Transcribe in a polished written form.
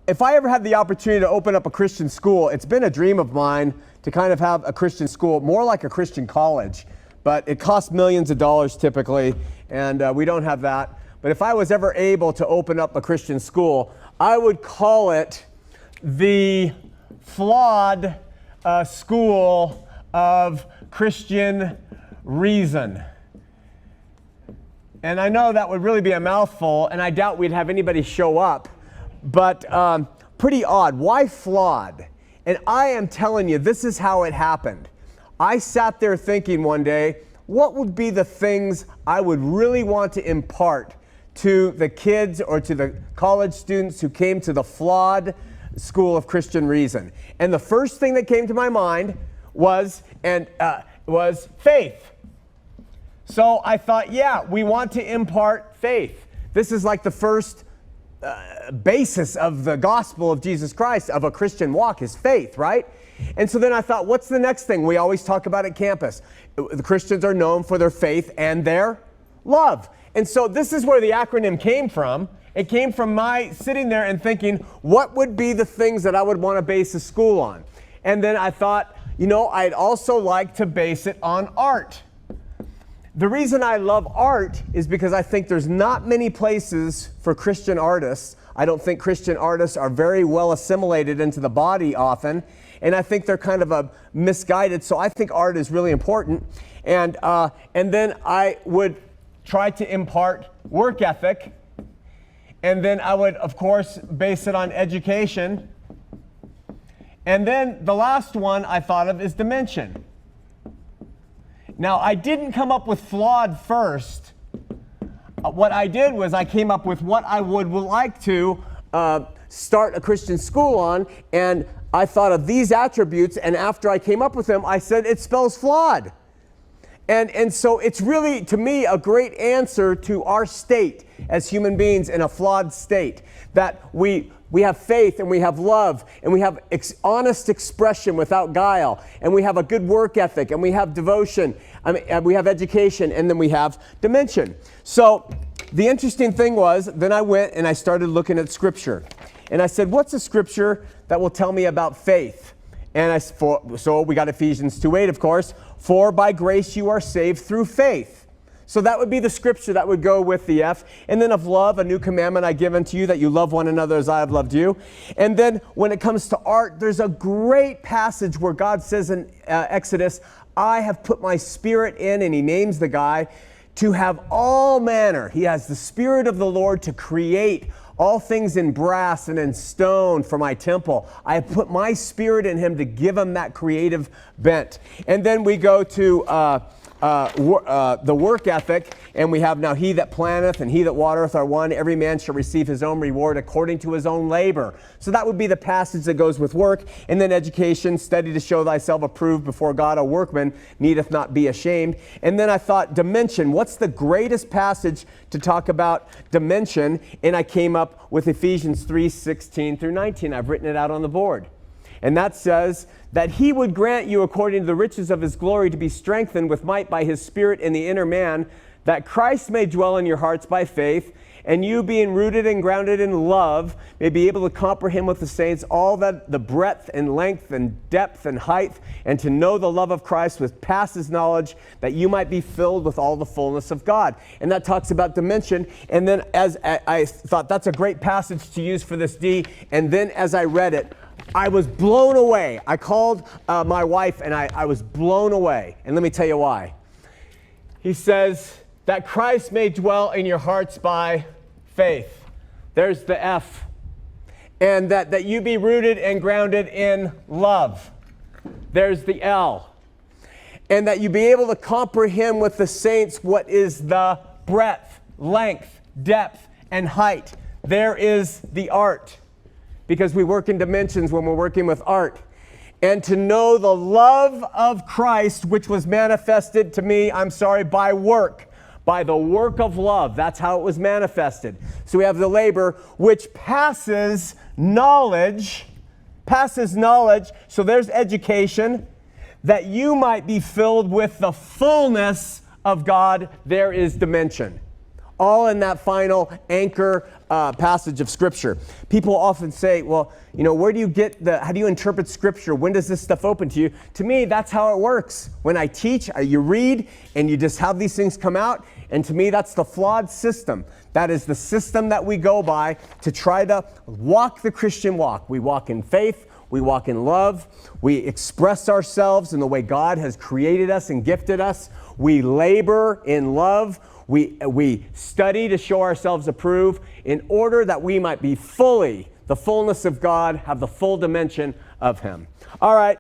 if I ever had the opportunity to open up a Christian school, it's been a dream of mine to kind of have a Christian school, more like a Christian college. But it costs millions of dollars typically, and we don't have that. But if I was ever able to open up a Christian school, I would call it the FLAWED School of Christian Reason. And I know that would really be a mouthful, and I doubt we'd have anybody show up, but pretty odd. Why flawed? And I am telling you, this is how it happened. I sat there thinking one day, what would be the things I would really want to impart to the kids or to the college students who came to the FLAWED School of Christian Reason? And the first thing that came to my mind was faith. So I thought, yeah, we want to impart faith. This is like the first basis of the gospel of Jesus Christ, of a Christian walk, is faith, right? And so then I thought, what's the next thing we always talk about at campus? The Christians are known for their faith and their love. And so this is where the acronym came from. It came from my sitting there and thinking, what would be the things that I would want to base a school on? And then I thought, you know, I'd also like to base it on art. The reason I love art is because I think there's not many places for Christian artists. I don't think Christian artists are very well assimilated into the body often, and I think they're kind of misguided. So I think art is really important. And then I would try to impart work ethic, and then I would, of course, base it on education. And then the last one I thought of is dimension. Now, I didn't come up with flawed first. What I did was I came up with what I would like to start a Christian school on, and I thought of these attributes, and after I came up with them, I said it spells flawed. And so it's really, to me, a great answer to our state as human beings in a flawed state, that we have faith and we have love and we have honest expression without guile, and we have a good work ethic, and we have devotion, and we have education, and then we have dimension. So the interesting thing was, then I went and I started looking at Scripture. And I said, what's a Scripture that will tell me about faith? And so we got Ephesians 2:8, of course. For by grace you are saved through faith. So that would be the Scripture that would go with the F. And then of love, a new commandment I give unto you, that you love one another as I have loved you. And then when it comes to art, there's a great passage where God says in Exodus, I have put my spirit in, and he names the guy, to have all manner. He has the Spirit of the Lord to create all things in brass and in stone for my temple. I have put my spirit in him to give him that creative bent. And then we go to the work ethic, and we have now he that planteth and he that watereth are one. Every man shall receive his own reward according to his own labor. So that would be the passage that goes with work. And then education, study to show thyself approved before God, a workman needeth not be ashamed. And then I thought dimension. What's the greatest passage to talk about dimension? And I came up with Ephesians 3:16 through 19. I've written it out on the board. And that says that he would grant you according to the riches of his glory to be strengthened with might by his Spirit in the inner man, that Christ may dwell in your hearts by faith, and you being rooted and grounded in love may be able to comprehend with the saints all that the breadth and length and depth and height, and to know the love of Christ which passes knowledge, that you might be filled with all the fullness of God. And that talks about dimension. And then as I thought that's a great passage to use for this D, and then as I read it, I was blown away. I called my wife, and I was blown away. And let me tell you why. He says that Christ may dwell in your hearts by faith. There's the F. And that you be rooted and grounded in love. There's the L. And that you be able to comprehend with the saints what is the breadth, length, depth, and height. There is the art. Because we work in dimensions when we're working with art. And to know the love of Christ, which was manifested to me, by work. By the work of love. That's how it was manifested. So we have the labor, which passes knowledge. So there's education. That you might be filled with the fullness of God. There is dimension. all in that final anchor passage of Scripture. People often say, well, you know, where do you get how do you interpret Scripture? When does this stuff open to you? To me, that's how it works. When I teach, you read, and you just have these things come out. And to me, that's the flawed system. That is the system that we go by to try to walk the Christian walk. We walk in faith. We walk in love. We express ourselves in the way God has created us and gifted us. We labor in love. We study to show ourselves approved in order that we might be fully the fullness of God, have the full dimension of Him. All right.